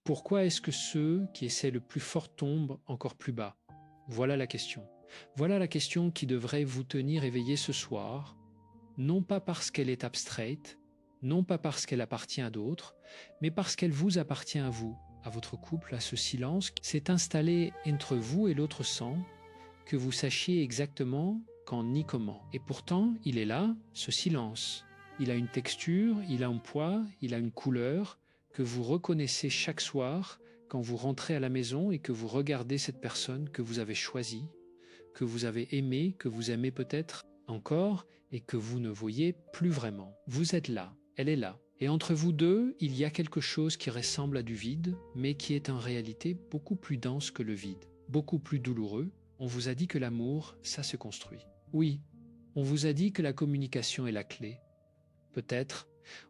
Pourquoi est-ce que ceux qui essaient le plus fort tombent encore plus bas? Voilà la question. Voilà la question qui devrait vous tenir éveillé ce soir, non pas parce qu'elle est abstraite, non pas parce qu'elle appartient à d'autres, mais parce qu'elle vous appartient à vous, à votre couple, à ce silence qui s'est installé entre vous et l'autre sans que vous sachiez exactement quand ni comment. Et pourtant, il est là, ce silence. Il a une texture, il a un poids, il a une couleur que vous reconnaissez chaque soir quand vous rentrez à la maison et que vous regardez cette personne que vous avez choisie, que vous avez aimée, que vous aimez peut-être encore et que vous ne voyez plus vraiment. Vous êtes là, elle est là. Et entre vous deux, il y a quelque chose qui ressemble à du vide, mais qui est en réalité beaucoup plus dense que le vide, beaucoup plus douloureux. On vous a dit que l'amour, ça se construit. Oui, on vous a dit que la communication est la clé. Peut-être,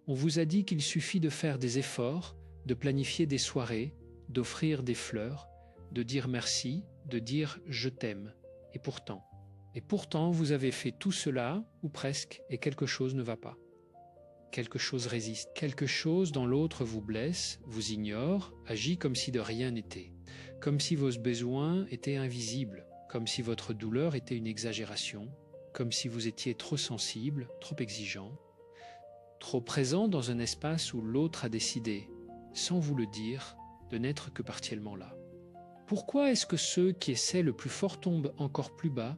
on vous a dit qu'il suffit de faire des efforts, de planifier des soirées, d'offrir des fleurs, de dire merci, de dire je t'aime. Et pourtant, vous avez fait tout cela, ou presque, et quelque chose ne va pas. Quelque chose résiste, quelque chose dans l'autre vous blesse, vous ignore, agit comme si de rien n'était, comme si vos besoins étaient invisibles, comme si votre douleur était une exagération, comme si vous étiez trop sensible, trop exigeant, trop présent dans un espace où l'autre a décidé, sans vous le dire, de n'être que partiellement là. Pourquoi est-ce que ceux qui essaient le plus fort tombent encore plus bas?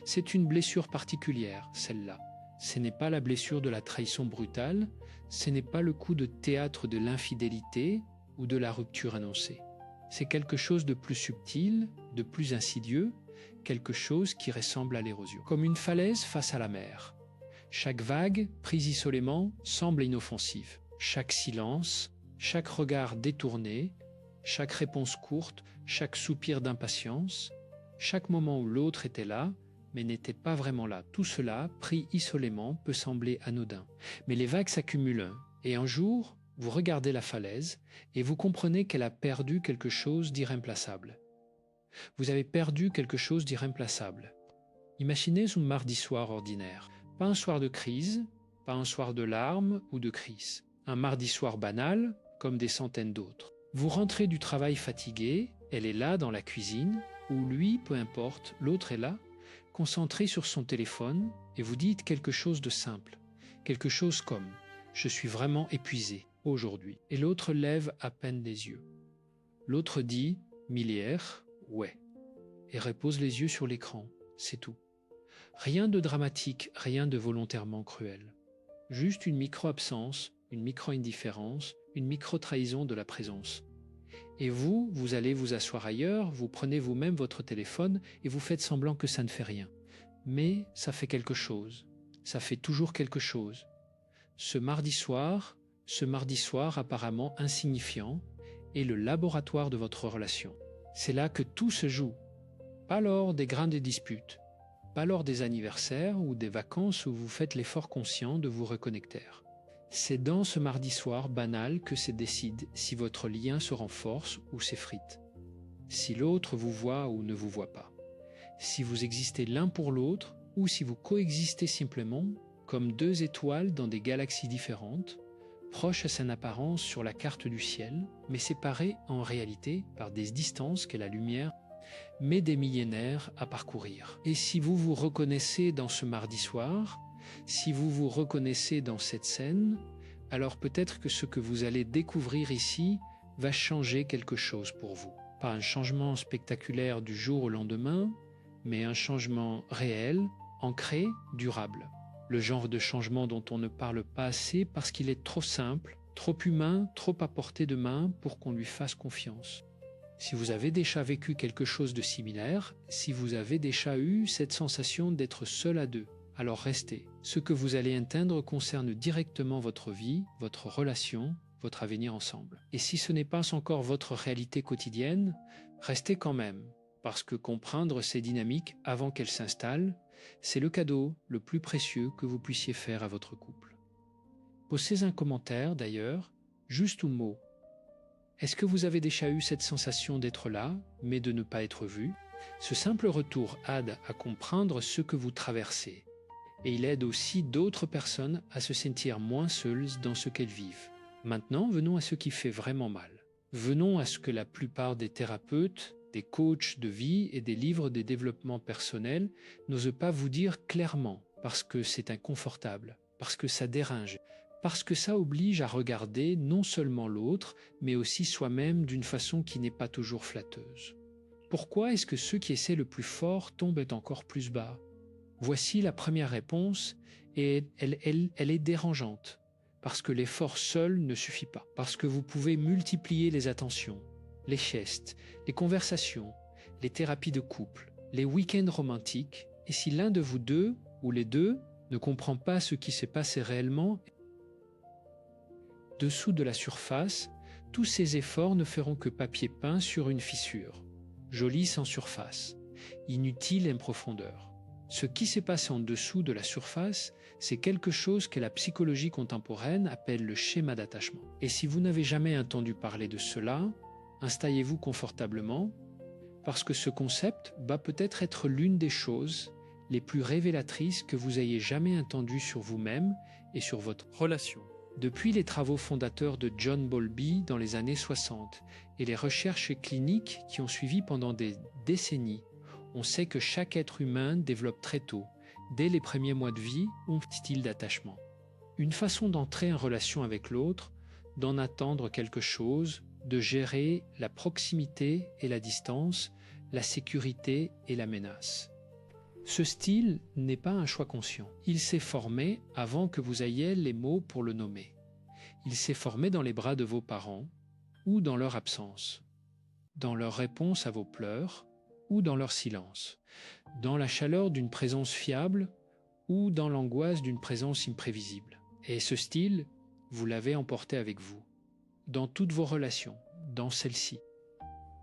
C'est une blessure particulière, celle-là. Ce n'est pas la blessure de la trahison brutale, ce n'est pas le coup de théâtre de l'infidélité ou de la rupture annoncée. C'est quelque chose de plus subtil, de plus insidieux, quelque chose qui ressemble à l'érosion. Comme une falaise face à la mer. Chaque vague, prise isolément, semble inoffensive. Chaque silence, chaque regard détourné, chaque réponse courte, chaque soupir d'impatience, chaque moment où l'autre était là, mais n'était pas vraiment là. Tout cela, pris isolément, peut sembler anodin. Mais les vagues s'accumulent, et un jour, vous regardez la falaise, et vous comprenez qu'elle a perdu quelque chose d'irremplaçable. Vous avez perdu quelque chose d'irremplaçable. Imaginez un mardi soir ordinaire. Pas un soir de crise, pas un soir de larmes ou de crise. Un mardi soir banal, comme des centaines d'autres. Vous rentrez du travail fatigué, elle est là dans la cuisine, ou lui, peu importe, l'autre est là, concentré sur son téléphone, et vous dites quelque chose de simple. Quelque chose comme « Je suis vraiment épuisé aujourd'hui ». Et l'autre lève à peine les yeux. L'autre dit « Millière, ouais ». Et repose les yeux sur l'écran, c'est tout. Rien de dramatique, rien de volontairement cruel. Juste une micro-absence, une micro-indifférence, une micro-trahison de la présence. Et vous, vous allez vous asseoir ailleurs, vous prenez vous-même votre téléphone et vous faites semblant que ça ne fait rien. Mais ça fait quelque chose. Ça fait toujours quelque chose. Ce mardi soir apparemment insignifiant, est le laboratoire de votre relation. C'est là que tout se joue. Pas lors des grandes disputes, pas lors des anniversaires ou des vacances où vous faites l'effort conscient de vous reconnecter. C'est dans ce mardi soir banal que se décide si votre lien se renforce ou s'effrite, si l'autre vous voit ou ne vous voit pas, si vous existez l'un pour l'autre ou si vous coexistez simplement comme deux étoiles dans des galaxies différentes, proches à son apparence sur la carte du ciel, mais séparées en réalité par des distances que la lumière met des millénaires à parcourir. Et si vous vous reconnaissez dans ce mardi soir, si vous vous reconnaissez dans cette scène, alors peut-être que ce que vous allez découvrir ici va changer quelque chose pour vous. Pas un changement spectaculaire du jour au lendemain, mais un changement réel, ancré, durable. Le genre de changement dont on ne parle pas assez parce qu'il est trop simple, trop humain, trop à portée de main pour qu'on lui fasse confiance. Si vous avez déjà vécu quelque chose de similaire, si vous avez déjà eu cette sensation d'être seul à deux, alors restez. Ce que vous allez atteindre concerne directement votre vie, votre relation, votre avenir ensemble. Et si ce n'est pas encore votre réalité quotidienne, restez quand même, parce que comprendre ces dynamiques avant qu'elles s'installent, c'est le cadeau le plus précieux que vous puissiez faire à votre couple. Posez un commentaire d'ailleurs, juste un mot. Est-ce que vous avez déjà eu cette sensation d'être là, mais de ne pas être vu? Ce simple retour aide à comprendre ce que vous traversez. Et il aide aussi d'autres personnes à se sentir moins seules dans ce qu'elles vivent. Maintenant, venons à ce qui fait vraiment mal. Venons à ce que la plupart des thérapeutes, des coachs de vie et des livres de développement personnel n'osent pas vous dire clairement, parce que c'est inconfortable, parce que ça dérange, parce que ça oblige à regarder non seulement l'autre, mais aussi soi-même d'une façon qui n'est pas toujours flatteuse. Pourquoi est-ce que ceux qui essaient le plus fort tombent encore plus bas? Voici la première réponse, et elle est dérangeante, parce que l'effort seul ne suffit pas, parce que vous pouvez multiplier les attentions, les gestes, les conversations, les thérapies de couple, les week-ends romantiques, et si l'un de vous deux, ou les deux, ne comprend pas ce qui s'est passé réellement, dessous de la surface, tous ces efforts ne feront que papier peint sur une fissure, joli sans surface, inutile en profondeur. Ce qui s'est passé en dessous de la surface, c'est quelque chose que la psychologie contemporaine appelle le schéma d'attachement. Et si vous n'avez jamais entendu parler de cela, installez-vous confortablement, parce que ce concept va peut-être être l'une des choses les plus révélatrices que vous ayez jamais entendues sur vous-même et sur votre relation. Depuis les travaux fondateurs de John Bowlby dans les années 60 et les recherches cliniques qui ont suivi pendant des décennies, on sait que chaque être humain développe très tôt, dès les premiers mois de vie, un style d'attachement. Une façon d'entrer en relation avec l'autre, d'en attendre quelque chose, de gérer la proximité et la distance, la sécurité et la menace. Ce style n'est pas un choix conscient. Il s'est formé avant que vous ayez les mots pour le nommer. Il s'est formé dans les bras de vos parents ou dans leur absence, dans leur réponse à vos pleurs, ou dans leur silence, dans la chaleur d'une présence fiable ou dans l'angoisse d'une présence imprévisible. Et ce style, vous l'avez emporté avec vous, dans toutes vos relations, dans celle-ci.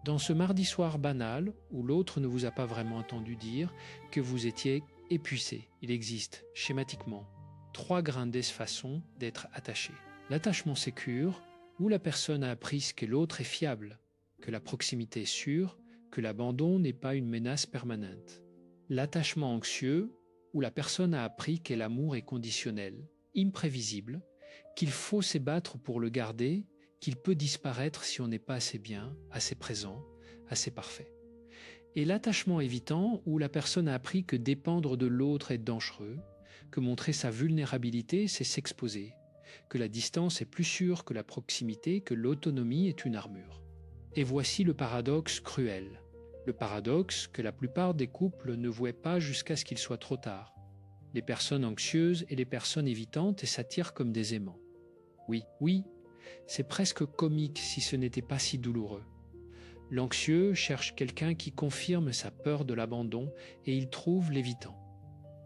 Dans ce mardi soir banal où l'autre ne vous a pas vraiment entendu dire que vous étiez épuisé, il existe, schématiquement, 3 grandes façons d'être attaché. L'attachement sécure, où la personne a appris que l'autre est fiable, que la proximité est sûre, que l'abandon n'est pas une menace permanente. L'attachement anxieux, où la personne a appris que l'amour est conditionnel, imprévisible, qu'il faut se battre pour le garder, qu'il peut disparaître si on n'est pas assez bien, assez présent, assez parfait. Et l'attachement évitant, où la personne a appris que dépendre de l'autre est dangereux, que montrer sa vulnérabilité, c'est s'exposer, que la distance est plus sûre que la proximité, que l'autonomie est une armure. Et voici le paradoxe cruel. Le paradoxe que la plupart des couples ne voient pas jusqu'à ce qu'il soit trop tard. Les personnes anxieuses et les personnes évitantes s'attirent comme des aimants. Oui, c'est presque comique si ce n'était pas si douloureux. L'anxieux cherche quelqu'un qui confirme sa peur de l'abandon et il trouve l'évitant.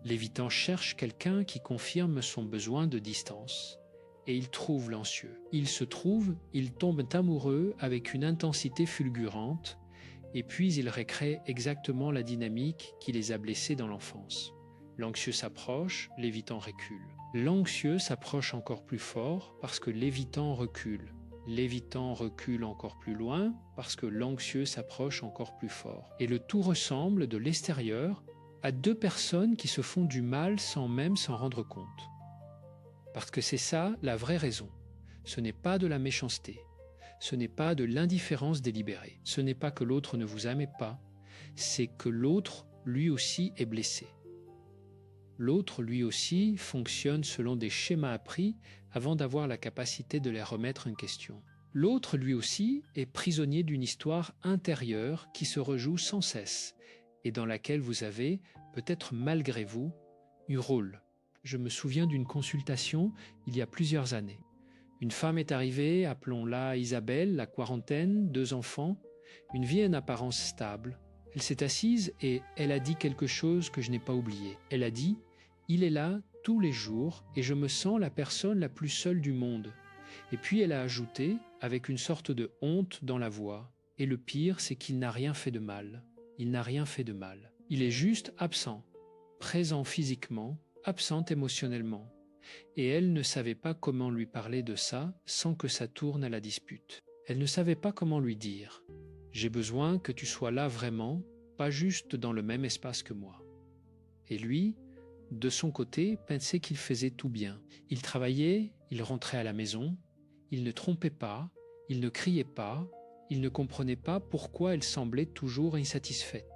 L'évitant cherche quelqu'un qui confirme son besoin de distance. Et il trouve l'anxieux. Ils se trouvent, ils tombent amoureux avec une intensité fulgurante, et puis ils recréent exactement la dynamique qui les a blessés dans l'enfance. L'anxieux s'approche, l'évitant recule. L'anxieux s'approche encore plus fort parce que l'évitant recule. L'évitant recule encore plus loin parce que l'anxieux s'approche encore plus fort. Et le tout ressemble de l'extérieur à 2 personnes qui se font du mal sans même s'en rendre compte. Parce que c'est ça la vraie raison. Ce n'est pas de la méchanceté. Ce n'est pas de l'indifférence délibérée. Ce n'est pas que l'autre ne vous aime pas. C'est que l'autre, lui aussi, est blessé. L'autre, lui aussi, fonctionne selon des schémas appris avant d'avoir la capacité de les remettre en question. L'autre, lui aussi, est prisonnier d'une histoire intérieure qui se rejoue sans cesse et dans laquelle vous avez, peut-être malgré vous, eu rôle. Je me souviens d'une consultation il y a plusieurs années. Une femme est arrivée, appelons-la Isabelle, la quarantaine, 2 enfants, une vie en apparence stable. Elle s'est assise et elle a dit quelque chose que je n'ai pas oublié. Elle a dit « Il est là tous les jours et je me sens la personne la plus seule du monde. » Et puis elle a ajouté, avec une sorte de honte dans la voix, « Et le pire, c'est qu'il n'a rien fait de mal. Il n'a rien fait de mal. Il est juste absent, présent physiquement, absente émotionnellement. » Et elle ne savait pas comment lui parler de ça sans que ça tourne à la dispute. Elle ne savait pas comment lui dire « J'ai besoin que tu sois là vraiment, pas juste dans le même espace que moi. » Et lui, de son côté, pensait qu'il faisait tout bien. Il travaillait, il rentrait à la maison, il ne trompait pas, il ne criait pas, Il ne comprenait pas pourquoi elle semblait toujours insatisfaite.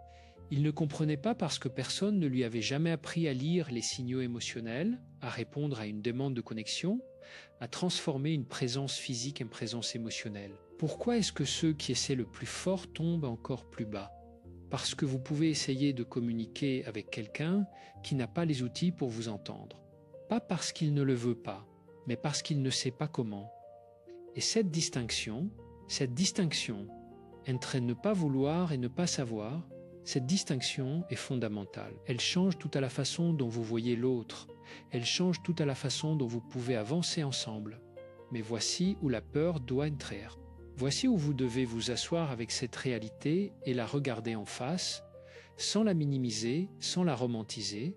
Il ne comprenait pas parce que personne ne lui avait jamais appris à lire les signaux émotionnels, à répondre à une demande de connexion, à transformer une présence physique en présence émotionnelle. Pourquoi est-ce que ceux qui essaient le plus fort tombent encore plus bas? Parce que vous pouvez essayer de communiquer avec quelqu'un qui n'a pas les outils pour vous entendre. Pas parce qu'il ne le veut pas, mais parce qu'il ne sait pas comment. Et cette distinction entre ne pas vouloir et ne pas savoir, cette distinction est fondamentale. Elle change tout à la façon dont vous voyez l'autre. Elle change tout à la façon dont vous pouvez avancer ensemble. Mais voici où la peur doit entrer. Voici où vous devez vous asseoir avec cette réalité et la regarder en face, sans la minimiser, sans la romantiser,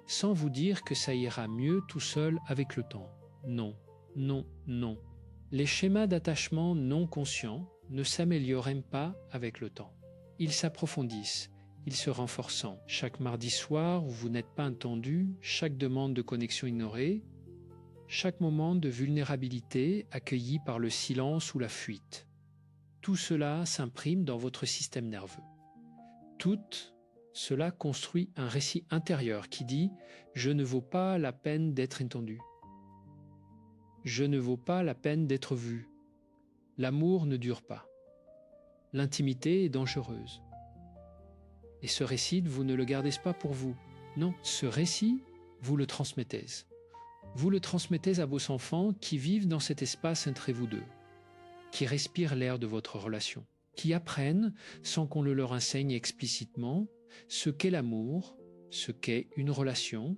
sans vous dire que ça ira mieux tout seul avec le temps. Non, non, non. Les schémas d'attachement non conscients ne s'améliorent pas avec le temps. Ils s'approfondissent, ils se renforcent. Chaque mardi soir où vous n'êtes pas entendu, chaque demande de connexion ignorée, chaque moment de vulnérabilité accueilli par le silence ou la fuite. Tout cela s'imprime dans votre système nerveux. Tout cela construit un récit intérieur qui dit « Je ne vaux pas la peine d'être entendu. Je ne vaux pas la peine d'être vu. L'amour ne dure pas. L'intimité est dangereuse. » Et ce récit, vous ne le gardez pas pour vous. Non, ce récit, vous le transmettez. Vous le transmettez à vos enfants qui vivent dans cet espace entre vous deux, qui respirent l'air de votre relation, qui apprennent, sans qu'on le leur enseigne explicitement, ce qu'est l'amour, ce qu'est une relation,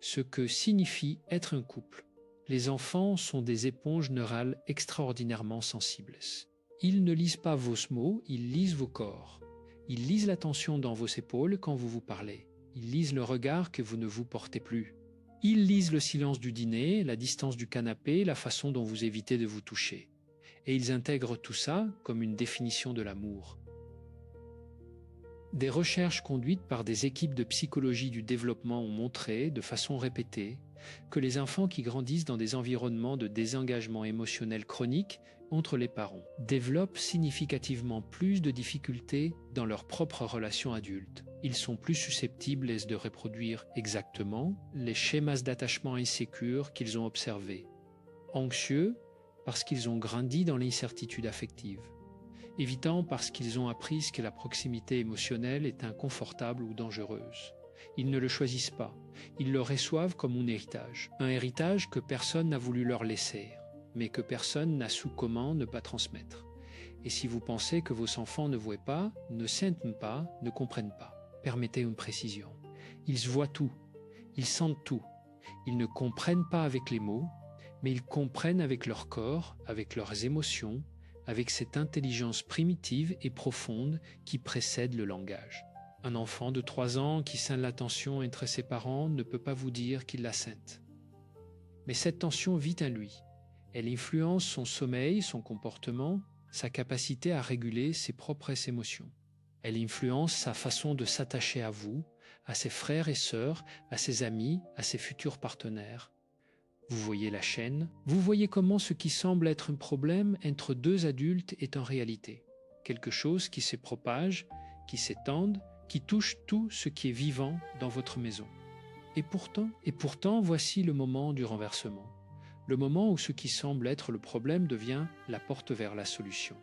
ce que signifie être un couple. Les enfants sont des éponges neurales extraordinairement sensibles. Ils ne lisent pas vos mots, ils lisent vos corps. Ils lisent la tension dans vos épaules quand vous vous parlez. Ils lisent le regard que vous ne vous portez plus. Ils lisent le silence du dîner, la distance du canapé, la façon dont vous évitez de vous toucher. Et ils intègrent tout ça comme une définition de l'amour. Des recherches conduites par des équipes de psychologie du développement ont montré, de façon répétée, que les enfants qui grandissent dans des environnements de désengagement émotionnel chronique entre les parents développent significativement plus de difficultés dans leurs propres relations adultes. Ils sont plus susceptibles de reproduire exactement les schémas d'attachement insécures qu'ils ont observés. Anxieux parce qu'ils ont grandi dans l'incertitude affective. Évitant parce qu'ils ont appris que la proximité émotionnelle est inconfortable ou dangereuse. Ils ne le choisissent pas, ils le reçoivent comme un héritage. Un héritage que personne n'a voulu leur laisser, mais que personne n'a su comment ne pas transmettre. Et si vous pensez que vos enfants ne voient pas, ne sentent pas, ne comprennent pas, permettez une précision. Ils voient tout, ils sentent tout. Ils ne comprennent pas avec les mots, mais ils comprennent avec leur corps, avec leurs émotions, avec cette intelligence primitive et profonde qui précède le langage. Un enfant de 3 ans qui sent la tension entre ses parents ne peut pas vous dire qu'il la sent. Mais cette tension vit en lui. Elle influence son sommeil, son comportement, sa capacité à réguler ses propres émotions. Elle influence sa façon de s'attacher à vous, à ses frères et sœurs, à ses amis, à ses futurs partenaires. Vous voyez la chaîne, vous voyez comment ce qui semble être un problème entre 2 adultes est en réalité quelque chose qui se propage, qui s'étend, qui touche tout ce qui est vivant dans votre maison. Et pourtant, voici le moment du renversement. Le moment où ce qui semble être le problème devient la porte vers la solution.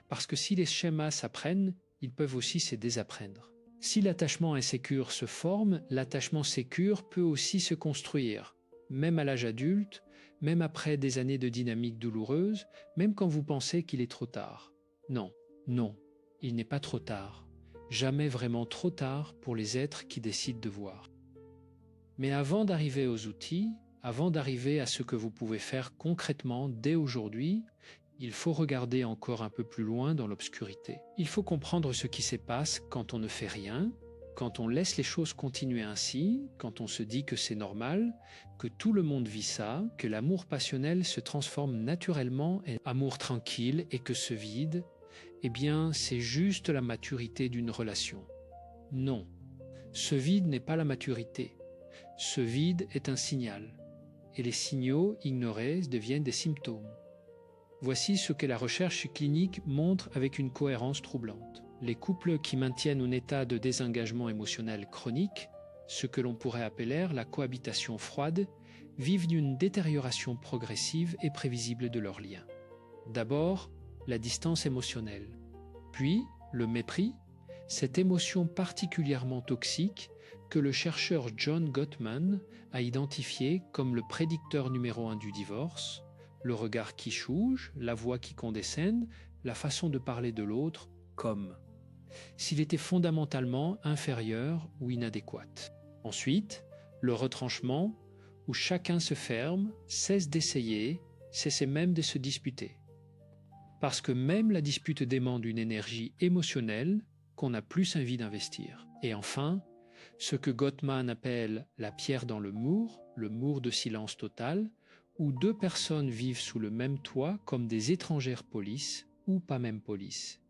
Parce que si les schémas s'apprennent, ils peuvent aussi se désapprendre. Si l'attachement insécure se forme, l'attachement sécure peut aussi se construire. Même à l'âge adulte, même après des années de dynamique douloureuse, même quand vous pensez qu'il est trop tard. Non, non, il n'est pas trop tard. Jamais vraiment trop tard pour les êtres qui décident de voir. Mais avant d'arriver aux outils, avant d'arriver à ce que vous pouvez faire concrètement dès aujourd'hui, il faut regarder encore un peu plus loin dans l'obscurité. Il faut comprendre ce qui se passe quand on ne fait rien, quand on laisse les choses continuer ainsi, quand on se dit que c'est normal, que tout le monde vit ça, que l'amour passionnel se transforme naturellement en amour tranquille et que ce vide, eh bien, c'est juste la maturité d'une relation. Non, ce vide n'est pas la maturité. Ce vide est un signal. Et les signaux ignorés deviennent des symptômes. Voici ce que la recherche clinique montre avec une cohérence troublante. Les couples qui maintiennent un état de désengagement émotionnel chronique, ce que l'on pourrait appeler la cohabitation froide, vivent d'une détérioration progressive et prévisible de leurs liens. D'abord, la distance émotionnelle, puis le mépris, cette émotion particulièrement toxique que le chercheur John Gottman a identifiée comme le prédicteur numéro 1 du divorce, le regard qui chouge, la voix qui condescende, la façon de parler de l'autre comme s'il était fondamentalement inférieur ou inadéquat. Ensuite, le retranchement, où chacun se ferme, cesse d'essayer, cesse même de se disputer. Parce que même la dispute demande une énergie émotionnelle qu'on a plus envie d'investir. Et enfin, ce que Gottman appelle la pierre dans le mur de silence total, où deux personnes vivent sous le même toit comme des étrangères polices ou pas même polices.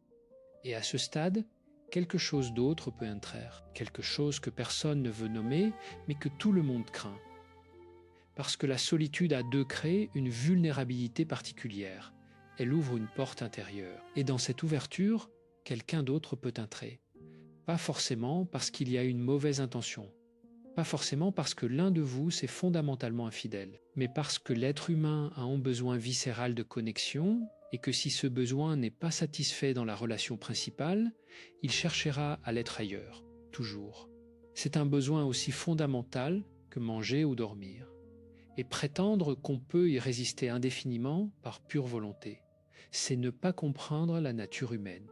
Et à ce stade, quelque chose d'autre peut entrer, quelque chose que personne ne veut nommer, mais que tout le monde craint. Parce que la solitude a deux crée une vulnérabilité particulière. Elle ouvre une porte intérieure. Et dans cette ouverture, quelqu'un d'autre peut entrer. Pas forcément parce qu'il y a une mauvaise intention. Pas forcément parce que l'un de vous s'est fondamentalement infidèle, mais parce que l'être humain a un besoin viscéral de connexion et que si ce besoin n'est pas satisfait dans la relation principale, il cherchera à l'être ailleurs, toujours. C'est un besoin aussi fondamental que manger ou dormir. Et prétendre qu'on peut y résister indéfiniment par pure volonté, c'est ne pas comprendre la nature humaine.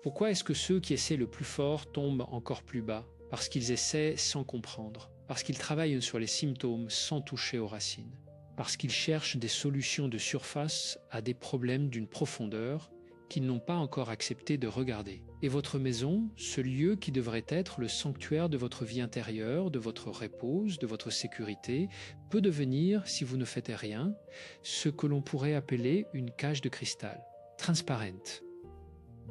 Pourquoi est-ce que ceux qui essaient le plus fort tombent encore plus bas ? Parce qu'ils essaient sans comprendre, parce qu'ils travaillent sur les symptômes sans toucher aux racines, parce qu'ils cherchent des solutions de surface à des problèmes d'une profondeur qu'ils n'ont pas encore accepté de regarder. Et votre maison, ce lieu qui devrait être le sanctuaire de votre vie intérieure, de votre repos, de votre sécurité, peut devenir, si vous ne faites rien, ce que l'on pourrait appeler une cage de cristal, transparente.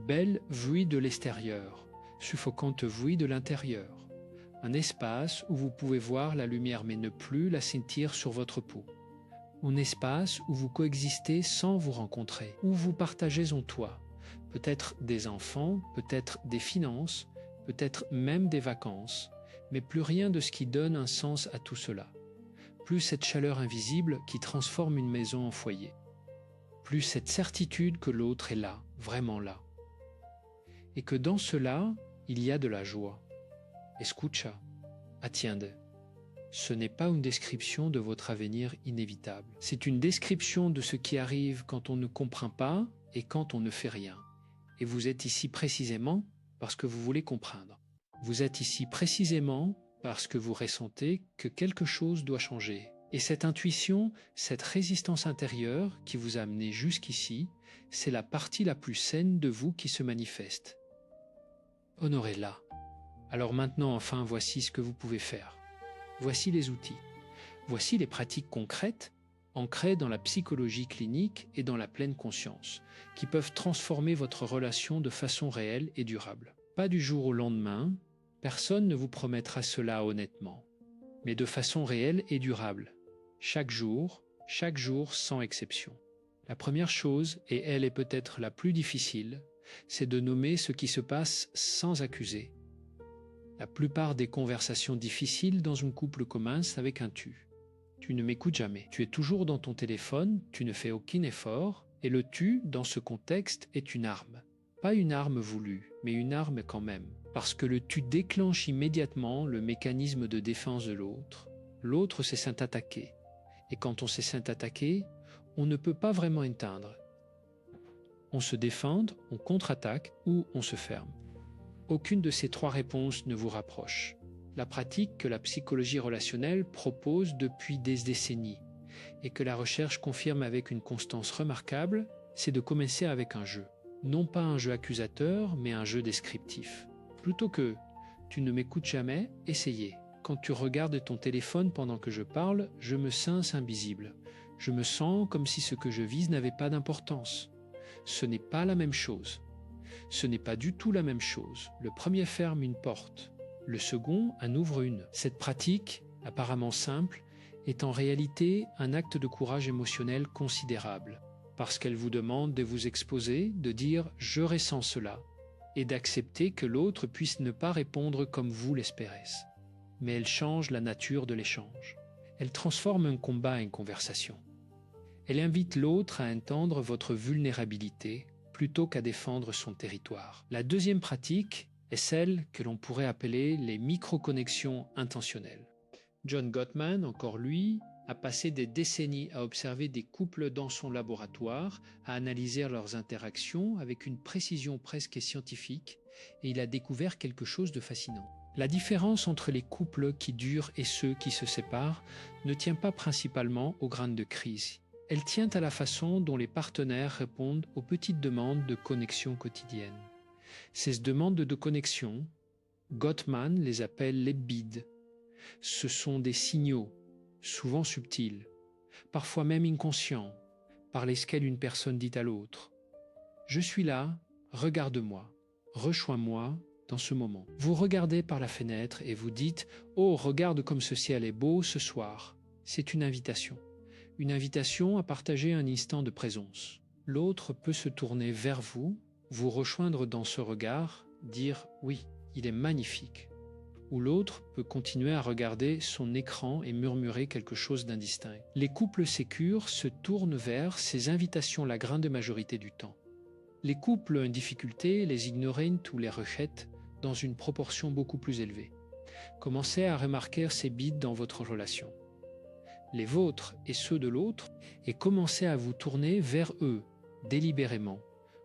Belle vue de l'extérieur, suffocante vue de l'intérieur. Un espace où vous pouvez voir la lumière mais ne plus la sentir sur votre peau. Un espace où vous coexistez sans vous rencontrer, où vous partagez un toit, peut-être des enfants, peut-être des finances, peut-être même des vacances, mais plus rien de ce qui donne un sens à tout cela. Plus cette chaleur invisible qui transforme une maison en foyer. Plus cette certitude que l'autre est là, vraiment là. Et que dans cela, il y a de la joie. Escucha, atiende. Ce n'est pas une description de votre avenir inévitable. C'est une description de ce qui arrive quand on ne comprend pas et quand on ne fait rien. Et vous êtes ici précisément parce que vous voulez comprendre. Vous êtes ici précisément parce que vous ressentez que quelque chose doit changer. Et cette intuition, cette résistance intérieure qui vous a amené jusqu'ici, c'est la partie la plus saine de vous qui se manifeste. Honorez-la. Alors maintenant, enfin, voici ce que vous pouvez faire. Voici les outils. Voici les pratiques concrètes, ancrées dans la psychologie clinique et dans la pleine conscience, qui peuvent transformer votre relation de façon réelle et durable. Pas du jour au lendemain, personne ne vous promettra cela honnêtement, mais de façon réelle et durable, chaque jour sans exception. La première chose, et elle est peut-être la plus difficile, c'est de nommer ce qui se passe sans accuser. La plupart des conversations difficiles dans un couple commencent avec un tu. Tu ne m'écoutes jamais. Tu es toujours dans ton téléphone, tu ne fais aucun effort, et le tu, dans ce contexte, est une arme. Pas une arme voulue, mais une arme quand même. Parce que le tu déclenche immédiatement le mécanisme de défense de l'autre. L'autre se sent attaqué. Et quand on se sent attaqué, on ne peut pas vraiment éteindre. On se défend, on contre-attaque ou on se ferme. Aucune de ces trois réponses ne vous rapproche. La pratique que la psychologie relationnelle propose depuis des décennies et que la recherche confirme avec une constance remarquable, c'est de commencer avec un jeu. Non pas un jeu accusateur, mais un jeu descriptif. Plutôt que « tu ne m'écoutes jamais », essayez. Quand tu regardes ton téléphone pendant que je parle, je me sens invisible. Je me sens comme si ce que je vise n'avait pas d'importance. Ce n'est pas la même chose. Ce n'est pas du tout la même chose. Le premier ferme une porte, le second en ouvre une. Cette pratique, apparemment simple, est en réalité un acte de courage émotionnel considérable. parce qu'elle vous demande de vous exposer, de dire « je ressens cela » et d'accepter que l'autre puisse ne pas répondre comme vous l'espérez. Mais elle change la nature de l'échange. Elle transforme un combat en une conversation. Elle invite l'autre à entendre votre vulnérabilité plutôt qu'à défendre son territoire. La deuxième pratique est celle que l'on pourrait appeler les micro-connexions intentionnelles. John Gottman, encore lui, a passé des décennies à observer des couples dans son laboratoire, à analyser leurs interactions avec une précision presque scientifique, et il a découvert quelque chose de fascinant. La différence entre les couples qui durent et ceux qui se séparent ne tient pas principalement aux graines de crise. Elle tient à la façon dont les partenaires répondent aux petites demandes de connexion quotidienne. Ces demandes de connexion, Gottman les appelle les bides. Ce sont des signaux, souvent subtils, parfois même inconscients, par lesquels une personne dit à l'autre « Je suis là, regarde-moi, rejoins-moi dans ce moment ». Vous regardez par la fenêtre et vous dites « Oh, regarde comme ce ciel est beau ce soir ». C'est une invitation à partager un instant de présence. L'autre peut se tourner vers vous, vous rejoindre dans ce regard, dire « Oui, il est magnifique ». Ou l'autre peut continuer à regarder son écran et murmurer quelque chose d'indistinct. Les couples sécures se tournent vers ces invitations la grande majorité du temps. Les couples en difficulté les ignorent ou les rejettent dans une proportion beaucoup plus élevée. Commencez à remarquer ces bides dans votre relation, les vôtres et ceux de l'autre, et commencez à vous tourner vers eux, délibérément,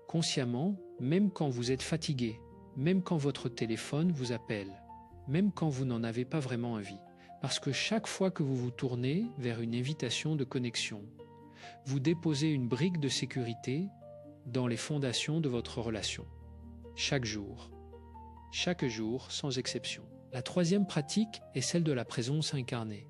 consciemment, même quand vous êtes fatigué, même quand votre téléphone vous appelle, même quand vous n'en avez pas vraiment envie. Parce que chaque fois que vous vous tournez vers une invitation de connexion, vous déposez une brique de sécurité dans les fondations de votre relation. Chaque jour sans exception. La troisième pratique est celle de la présence incarnée.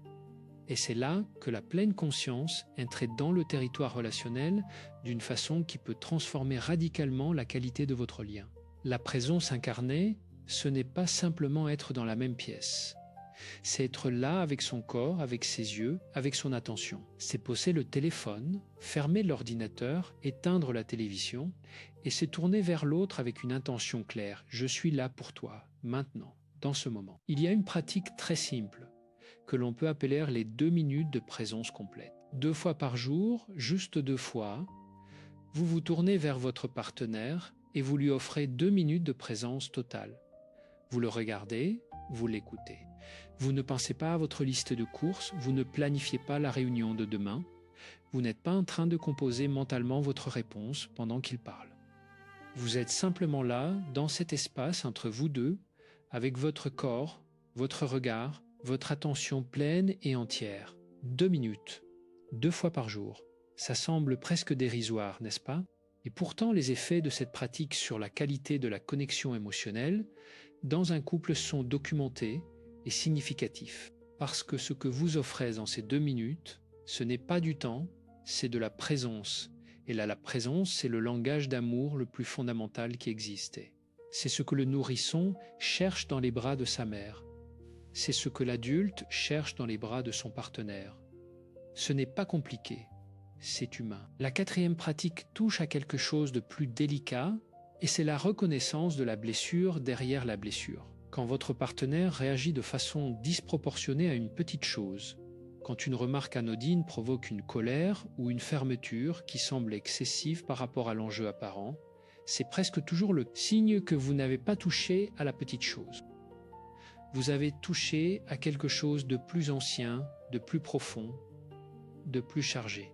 Et c'est là que la pleine conscience entre dans le territoire relationnel d'une façon qui peut transformer radicalement la qualité de votre lien. La présence incarnée, ce n'est pas simplement être dans la même pièce. C'est être là avec son corps, avec ses yeux, avec son attention. C'est poser le téléphone, fermer l'ordinateur, éteindre la télévision et se tourner vers l'autre avec une intention claire. Je suis là pour toi, maintenant, dans ce moment. Il y a une pratique très simple que l'on peut appeler les 2 minutes de présence complète. 2 fois par jour, juste 2 fois, vous vous tournez vers votre partenaire et vous lui offrez 2 minutes de présence totale. Vous le regardez, vous l'écoutez. Vous ne pensez pas à votre liste de courses, vous ne planifiez pas la réunion de demain, vous n'êtes pas en train de composer mentalement votre réponse pendant qu'il parle. Vous êtes simplement là, dans cet espace entre vous deux, avec votre corps, votre regard, votre attention pleine et entière. 2 minutes, 2 fois par jour. Ça semble presque dérisoire, n'est-ce pas? Et pourtant, les effets de cette pratique sur la qualité de la connexion émotionnelle dans un couple sont documentés et significatifs. Parce que ce que vous offrez dans ces 2 minutes, ce n'est pas du temps, c'est de la présence. Et là, la présence, c'est le langage d'amour le plus fondamental qui existait. C'est ce que le nourrisson cherche dans les bras de sa mère. C'est ce que l'adulte cherche dans les bras de son partenaire. Ce n'est pas compliqué, c'est humain. La 4e pratique touche à quelque chose de plus délicat et c'est la reconnaissance de la blessure derrière la blessure. Quand votre partenaire réagit de façon disproportionnée à une petite chose, quand une remarque anodine provoque une colère ou une fermeture qui semble excessive par rapport à l'enjeu apparent, c'est presque toujours le signe que vous n'avez pas touché à la petite chose. Vous avez touché à quelque chose de plus ancien, de plus profond, de plus chargé.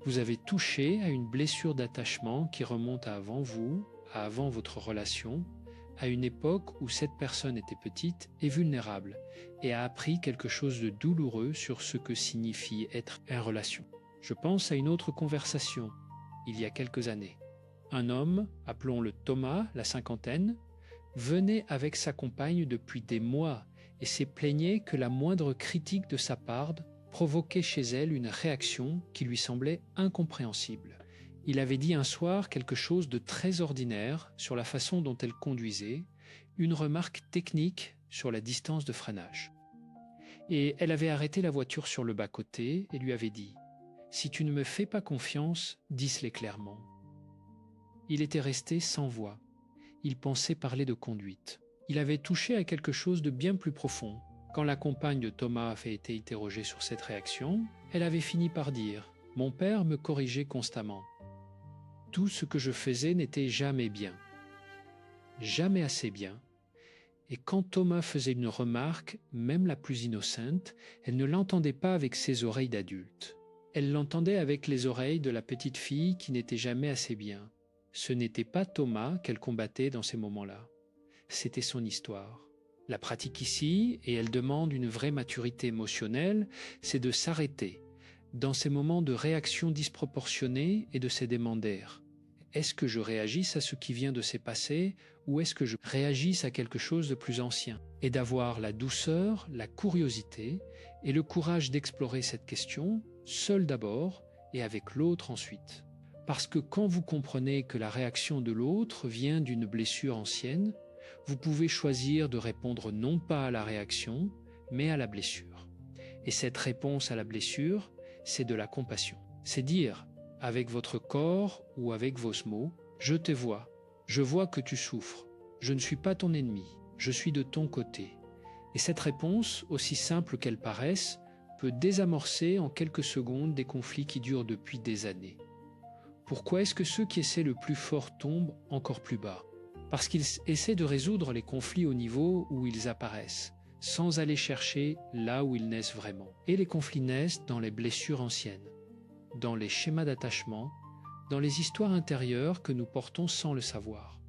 Vous avez touché à une blessure d'attachement qui remonte à avant vous, à avant votre relation, à une époque où cette personne était petite et vulnérable et a appris quelque chose de douloureux sur ce que signifie être en relation. Je pense à une autre conversation, il y a quelques années. Un homme, appelons-le Thomas, la cinquantaine, venait avec sa compagne depuis des mois et s'est plaigné que la moindre critique de sa part provoquait chez elle une réaction qui lui semblait incompréhensible. Il avait dit un soir quelque chose de très ordinaire sur la façon dont elle conduisait, une remarque technique sur la distance de freinage. Et elle avait arrêté la voiture sur le bas-côté et lui avait dit « Si tu ne me fais pas confiance, dis-le clairement. » Il était resté sans voix. Il pensait parler de conduite. Il avait touché à quelque chose de bien plus profond. Quand la compagne de Thomas avait été interrogée sur cette réaction, elle avait fini par dire « Mon père me corrigeait constamment. Tout ce que je faisais n'était jamais bien. Jamais assez bien. Et quand Thomas faisait une remarque, même la plus innocente, elle ne l'entendait pas avec ses oreilles d'adulte. Elle l'entendait avec les oreilles de la petite fille qui n'était jamais assez bien. Ce n'était pas Thomas qu'elle combattait dans ces moments-là. C'était son histoire. La pratique ici, et elle demande une vraie maturité émotionnelle, c'est de s'arrêter dans ces moments de réaction disproportionnée et de se demander « Est-ce que je réagisse à ce qui vient de se passer ou est-ce que je réagisse à quelque chose de plus ancien ?» Et d'avoir la douceur, la curiosité et le courage d'explorer cette question, seul d'abord et avec l'autre ensuite. Parce que quand vous comprenez que la réaction de l'autre vient d'une blessure ancienne, vous pouvez choisir de répondre non pas à la réaction, mais à la blessure. Et cette réponse à la blessure, c'est de la compassion. C'est dire, avec votre corps ou avec vos mots, « Je te vois, je vois que tu souffres, je ne suis pas ton ennemi, je suis de ton côté. » Et cette réponse, aussi simple qu'elle paraisse, peut désamorcer en quelques secondes des conflits qui durent depuis des années. Pourquoi est-ce que ceux qui essaient le plus fort tombent encore plus bas ? Parce qu'ils essaient de résoudre les conflits au niveau où ils apparaissent, sans aller chercher là où ils naissent vraiment. Et les conflits naissent dans les blessures anciennes, dans les schémas d'attachement, dans les histoires intérieures que nous portons sans le savoir.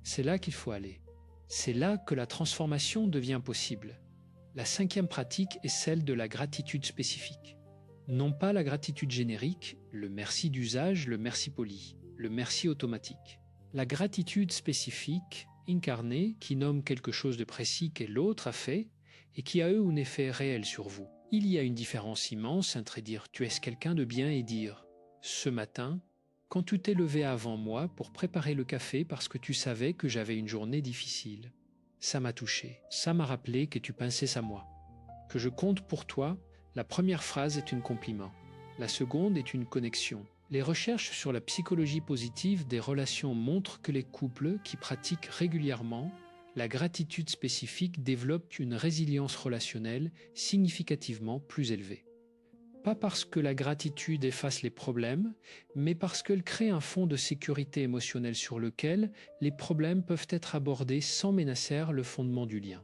C'est là qu'il faut aller. C'est là que la transformation devient possible. La 5e pratique est celle de la gratitude spécifique. Non pas la gratitude générique, le merci d'usage, le merci poli, le merci automatique. La gratitude spécifique, incarnée, qui nomme quelque chose de précis que l'autre a fait et qui a eu un effet réel sur vous. Il y a une différence immense entre dire « tu es quelqu'un de bien » et dire « ce matin, quand tu t'es levé avant moi pour préparer le café parce que tu savais que j'avais une journée difficile. Ça m'a touché, ça m'a rappelé que tu pensais à moi. Que je compte pour toi, la première phrase est un compliment. La seconde est une connexion. Les recherches sur la psychologie positive des relations montrent que les couples qui pratiquent régulièrement la gratitude spécifique développent une résilience relationnelle significativement plus élevée. Pas parce que la gratitude efface les problèmes, mais parce qu'elle crée un fond de sécurité émotionnelle sur lequel les problèmes peuvent être abordés sans menacer le fondement du lien.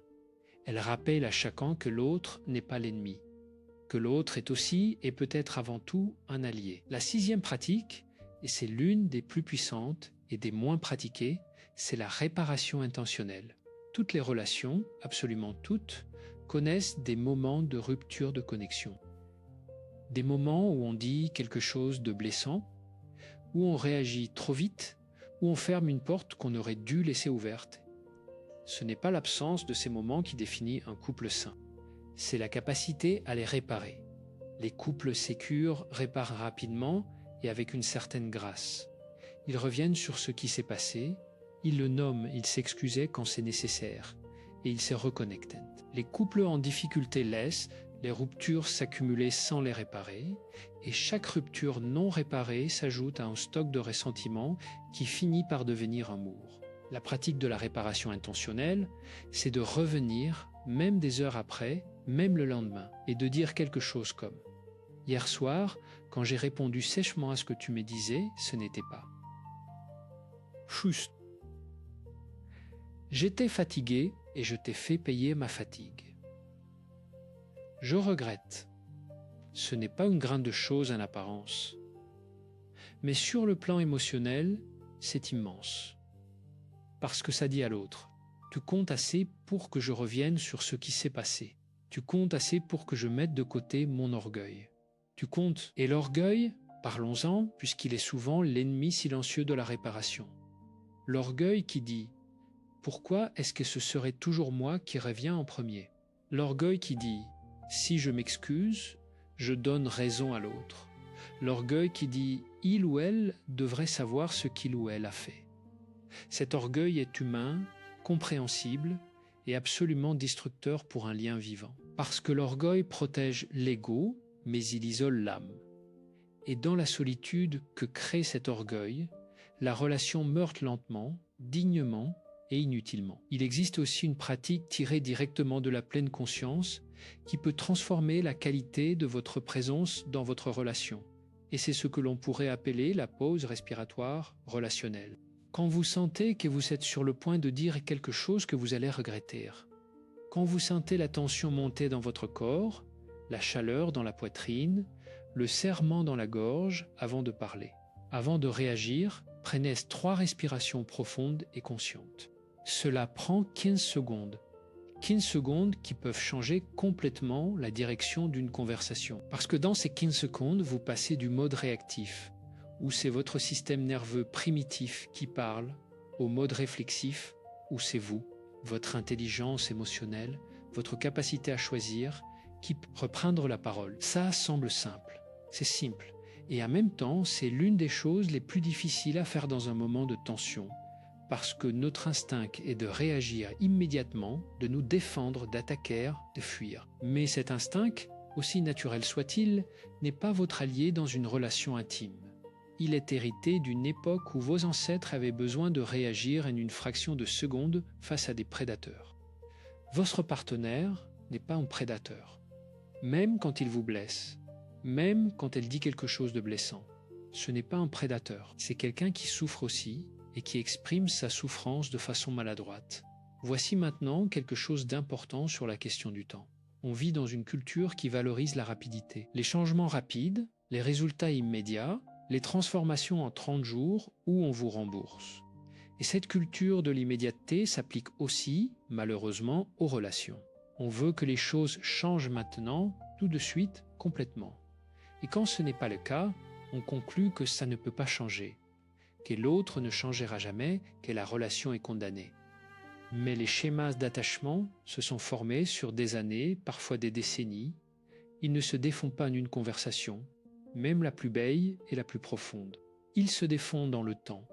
Elle rappelle à chacun que l'autre n'est pas l'ennemi, que l'autre est aussi et peut-être avant tout un allié. La 6e pratique, et c'est l'une des plus puissantes et des moins pratiquées, c'est la réparation intentionnelle. Toutes les relations, absolument toutes, connaissent des moments de rupture de connexion. Des moments où on dit quelque chose de blessant, où on réagit trop vite, où on ferme une porte qu'on aurait dû laisser ouverte. Ce n'est pas l'absence de ces moments qui définit un couple sain. C'est la capacité à les réparer. Les couples sécures réparent rapidement et avec une certaine grâce. Ils reviennent sur ce qui s'est passé, ils le nomment, ils s'excusaient quand c'est nécessaire et ils se reconnectent. Les couples en difficulté laissent les ruptures s'accumuler sans les réparer et chaque rupture non réparée s'ajoute à un stock de ressentiment qui finit par devenir un mur. La pratique de la réparation intentionnelle, c'est de revenir, même des heures après, même le lendemain, et de dire quelque chose comme « Hier soir, quand j'ai répondu sèchement à ce que tu me disais, ce n'était pas. Juste. J'étais fatigué et je t'ai fait payer ma fatigue. Je regrette. Ce n'est pas une grande chose en apparence. Mais sur le plan émotionnel, c'est immense. Parce que ça dit à l'autre, tu comptes assez pour que je revienne sur ce qui s'est passé. Tu comptes assez pour que je mette de côté mon orgueil. Tu comptes. Et l'orgueil, parlons-en, puisqu'il est souvent l'ennemi silencieux de la réparation. L'orgueil qui dit « Pourquoi est-ce que ce serait toujours moi qui revient en premier ?» L'orgueil qui dit « Si je m'excuse, je donne raison à l'autre. » L'orgueil qui dit « Il ou elle devrait savoir ce qu'il ou elle a fait. » Cet orgueil est humain, compréhensible et absolument destructeur pour un lien vivant. Parce que l'orgueil protège l'ego, mais il isole l'âme. et dans la solitude que crée cet orgueil, la relation meurt lentement, dignement et inutilement. Il existe aussi une pratique tirée directement de la pleine conscience qui peut transformer la qualité de votre présence dans votre relation. Et c'est ce que l'on pourrait appeler la pause respiratoire relationnelle. Quand vous sentez que vous êtes sur le point de dire quelque chose que vous allez regretter, quand vous sentez la tension monter dans votre corps, la chaleur dans la poitrine, le serrement dans la gorge avant de parler. Avant de réagir, prenez 3 respirations profondes et conscientes. Cela prend 15 secondes. 15 secondes qui peuvent changer complètement la direction d'une conversation. Parce que dans ces 15 secondes, vous passez du mode réactif, où c'est votre système nerveux primitif qui parle, au mode réflexif, où c'est vous, votre intelligence émotionnelle, votre capacité à choisir, qui peut reprendre la parole. Ça semble simple, c'est simple. Et en même temps, c'est l'une des choses les plus difficiles à faire dans un moment de tension, parce que notre instinct est de réagir immédiatement, de nous défendre, d'attaquer, de fuir. Mais cet instinct, aussi naturel soit-il, n'est pas votre allié dans une relation intime. Il est hérité d'une époque où vos ancêtres avaient besoin de réagir en une fraction de seconde face à des prédateurs. Votre partenaire n'est pas un prédateur, même quand il vous blesse, même quand elle dit quelque chose de blessant. Ce n'est pas un prédateur, c'est quelqu'un qui souffre aussi et qui exprime sa souffrance de façon maladroite. Voici maintenant quelque chose d'important sur la question du temps. On vit dans une culture qui valorise la rapidité. Les changements rapides, les résultats immédiats, les transformations en 30 jours où on vous rembourse. Et cette culture de l'immédiateté s'applique aussi, malheureusement, aux relations. On veut que les choses changent maintenant, tout de suite, complètement. Et quand ce n'est pas le cas, on conclut que ça ne peut pas changer, que l'autre ne changera jamais, que la relation est condamnée. Mais les schémas d'attachement se sont formés sur des années, parfois des décennies. Ils ne se défont pas en une conversation, même la plus belle et la plus profonde. Ils se défont dans le temps,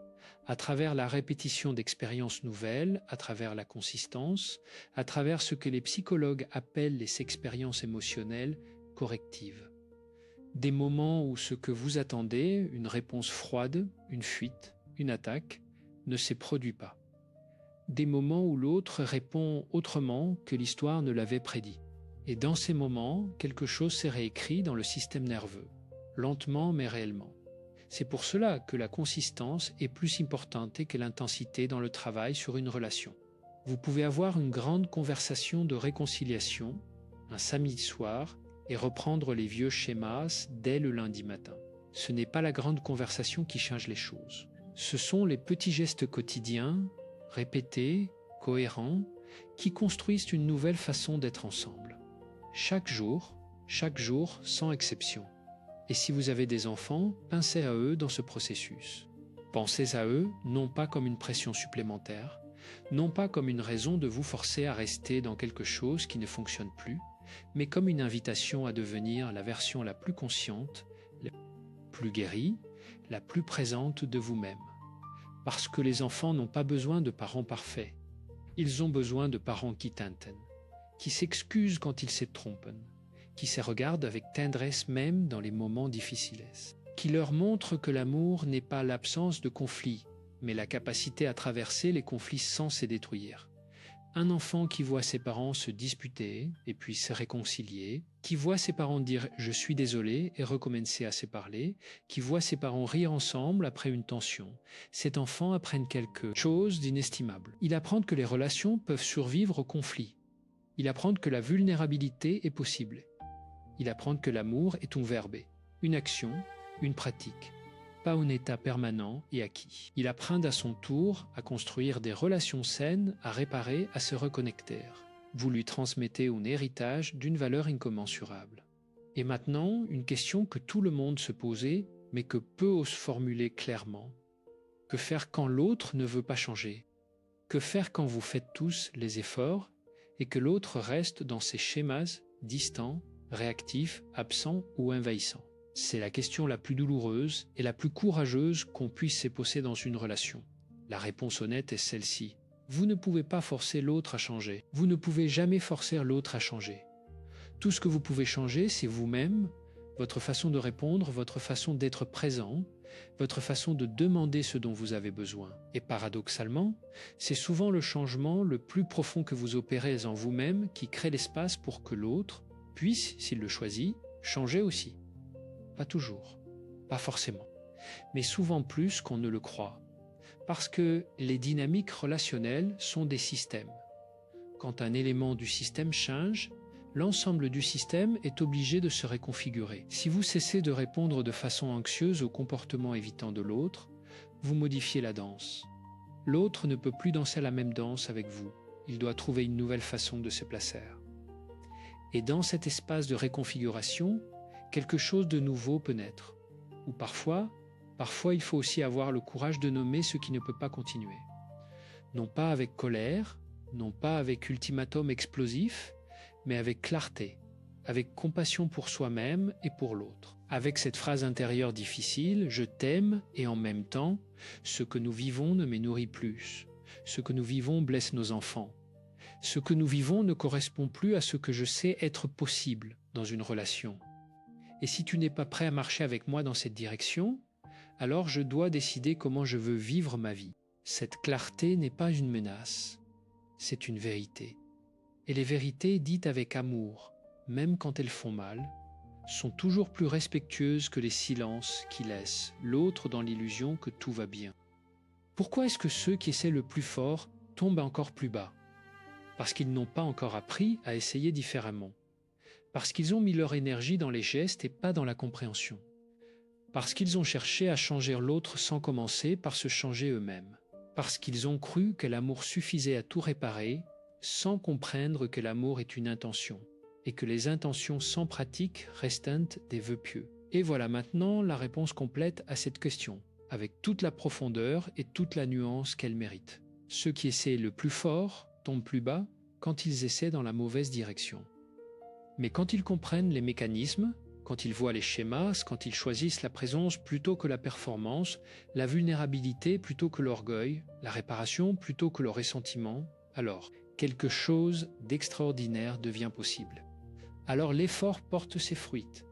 à travers la répétition d'expériences nouvelles, à travers la consistance, à travers ce que les psychologues appellent les expériences émotionnelles correctives. Des moments où ce que vous attendez, une réponse froide, une fuite, une attaque, ne s'est produit pas. Des moments où l'autre répond autrement que l'histoire ne l'avait prédit. Et dans ces moments, quelque chose s'est réécrit dans le système nerveux, lentement mais réellement. C'est pour cela que la consistance est plus importante que l'intensité dans le travail sur une relation. Vous pouvez avoir une grande conversation de réconciliation, un samedi soir, et reprendre les vieux schémas dès le lundi matin. Ce n'est pas la grande conversation qui change les choses. Ce sont les petits gestes quotidiens, répétés, cohérents, qui construisent une nouvelle façon d'être ensemble. Chaque jour, sans exception. Et si vous avez des enfants, pensez à eux dans ce processus. Pensez à eux non pas comme une pression supplémentaire, non pas comme une raison de vous forcer à rester dans quelque chose qui ne fonctionne plus, mais comme une invitation à devenir la version la plus consciente, la plus guérie, la plus présente de vous-même. Parce que les enfants n'ont pas besoin de parents parfaits. Ils ont besoin de parents qui tentent, qui s'excusent quand ils se trompent, qui se regardent avec tendresse même dans les moments difficiles, qui leur montrent que l'amour n'est pas l'absence de conflits, mais la capacité à traverser les conflits sans se détruire. Un enfant qui voit ses parents se disputer et puis se réconcilier, qui voit ses parents dire « je suis désolé » et recommencer à se parler, qui voit ses parents rire ensemble après une tension. Cet enfant apprend quelque chose d'inestimable. Il apprend que les relations peuvent survivre au conflit. Il apprend que la vulnérabilité est possible. Il apprend que l'amour est un verbe, une action, une pratique, pas un état permanent et acquis. Il apprend à son tour à construire des relations saines, à réparer, à se reconnecter. Vous lui transmettez un héritage d'une valeur incommensurable. Et maintenant, une question que tout le monde se posait, mais que peu osent formuler clairement. Que faire quand l'autre ne veut pas changer? Que faire quand vous faites tous les efforts et que l'autre reste dans ses schémas distants, réactifs, absents ou envahissants? C'est la question la plus douloureuse et la plus courageuse qu'on puisse se poser dans une relation. La réponse honnête est celle-ci. Vous ne pouvez pas forcer l'autre à changer. Vous ne pouvez jamais forcer l'autre à changer. Tout ce que vous pouvez changer, c'est vous-même, votre façon de répondre, votre façon d'être présent, votre façon de demander ce dont vous avez besoin. Et paradoxalement, c'est souvent le changement le plus profond que vous opérez en vous-même qui crée l'espace pour que l'autre puisse, s'il le choisit, changer aussi. Pas toujours, pas forcément, mais souvent plus qu'on ne le croit. Parce que les dynamiques relationnelles sont des systèmes. Quand un élément du système change, l'ensemble du système est obligé de se réconfigurer. Si vous cessez de répondre de façon anxieuse au comportement évitant de l'autre, vous modifiez la danse. L'autre ne peut plus danser la même danse avec vous. Il doit trouver une nouvelle façon de se placer. Et dans cet espace de réconfiguration, quelque chose de nouveau peut naître. Ou parfois, il faut aussi avoir le courage de nommer ce qui ne peut pas continuer. Non pas avec colère, non pas avec ultimatum explosif, mais avec clarté, avec compassion pour soi-même et pour l'autre. Avec cette phrase intérieure difficile, je t'aime et en même temps, ce que nous vivons ne me nourrit plus. Ce que nous vivons blesse nos enfants. Ce que nous vivons ne correspond plus à ce que je sais être possible dans une relation. Et si tu n'es pas prêt à marcher avec moi dans cette direction, alors je dois décider comment je veux vivre ma vie. Cette clarté n'est pas une menace, c'est une vérité. Et les vérités dites avec amour, même quand elles font mal, sont toujours plus respectueuses que les silences qui laissent l'autre dans l'illusion que tout va bien. Pourquoi est-ce que ceux qui essaient le plus fort tombent encore plus bas? Parce qu'ils n'ont pas encore appris à essayer différemment. Parce qu'ils ont mis leur énergie dans les gestes et pas dans la compréhension. Parce qu'ils ont cherché à changer l'autre sans commencer par se changer eux-mêmes. Parce qu'ils ont cru que l'amour suffisait à tout réparer, sans comprendre que l'amour est une intention, et que les intentions sans pratique restent des vœux pieux. Et voilà maintenant la réponse complète à cette question, avec toute la profondeur et toute la nuance qu'elle mérite. Ceux qui essaient le plus fort tombent plus bas quand ils essaient dans la mauvaise direction. Mais quand ils comprennent les mécanismes, quand ils voient les schémas, quand ils choisissent la présence plutôt que la performance, la vulnérabilité plutôt que l'orgueil, la réparation plutôt que le ressentiment, alors quelque chose d'extraordinaire devient possible. Alors l'effort porte ses fruits.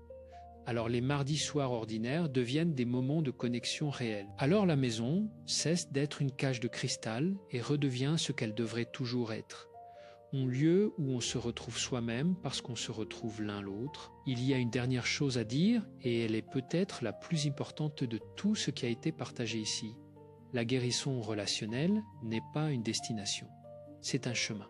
Alors les mardis soirs ordinaires deviennent des moments de connexion réelle. Alors la maison cesse d'être une cage de cristal et redevient ce qu'elle devrait toujours être. Un lieu où on se retrouve soi-même parce qu'on se retrouve l'un l'autre. Il y a une dernière chose à dire et elle est peut-être la plus importante de tout ce qui a été partagé ici. La guérison relationnelle n'est pas une destination. C'est un chemin.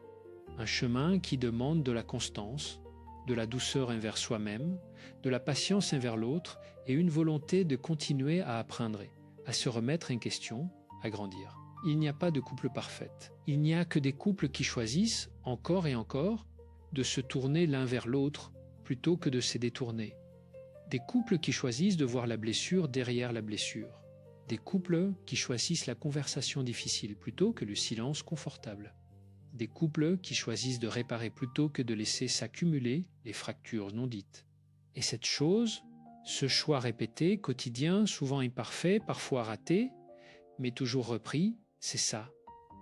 Un chemin qui demande de la constance, de la douceur envers soi-même, de la patience envers l'autre et une volonté de continuer à apprendre, à se remettre en question, à grandir. Il n'y a pas de couple parfait. Il n'y a que des couples qui choisissent, encore et encore, de se tourner l'un vers l'autre plutôt que de se détourner. Des couples qui choisissent de voir la blessure derrière la blessure. Des couples qui choisissent la conversation difficile plutôt que le silence confortable. Des couples qui choisissent de réparer plutôt que de laisser s'accumuler les fractures non dites. Et cette chose, ce choix répété, quotidien, souvent imparfait, parfois raté, mais toujours repris, c'est ça,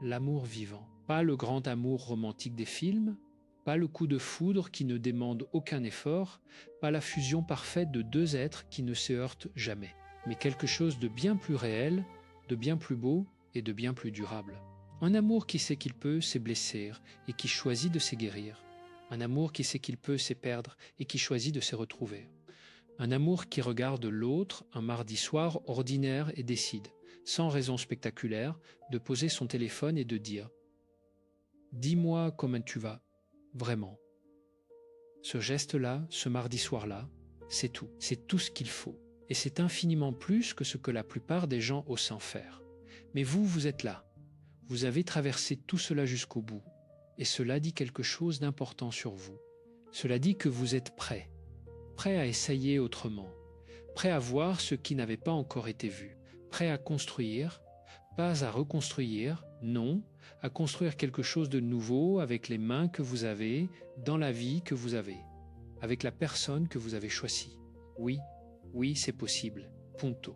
l'amour vivant. Pas le grand amour romantique des films, pas le coup de foudre qui ne demande aucun effort, pas la fusion parfaite de deux êtres qui ne se heurtent jamais, mais quelque chose de bien plus réel, de bien plus beau et de bien plus durable. Un amour qui sait qu'il peut se blesser et qui choisit de se guérir. Un amour qui sait qu'il peut se perdre et qui choisit de se retrouver. Un amour qui regarde l'autre un mardi soir ordinaire et décide, sans raison spectaculaire, de poser son téléphone et de dire « Dis-moi comment tu vas, vraiment ». Ce geste-là, ce mardi soir-là, c'est tout ce qu'il faut. Et c'est infiniment plus que ce que la plupart des gens osent en faire. Mais vous, vous êtes là. Vous avez traversé tout cela jusqu'au bout. Et cela dit quelque chose d'important sur vous. Cela dit que vous êtes prêt à essayer autrement, prêt à voir ce qui n'avait pas encore été vu, prêt à construire, pas à reconstruire, non, à construire quelque chose de nouveau avec les mains que vous avez, dans la vie que vous avez, avec la personne que vous avez choisie. Oui, c'est possible. Punto.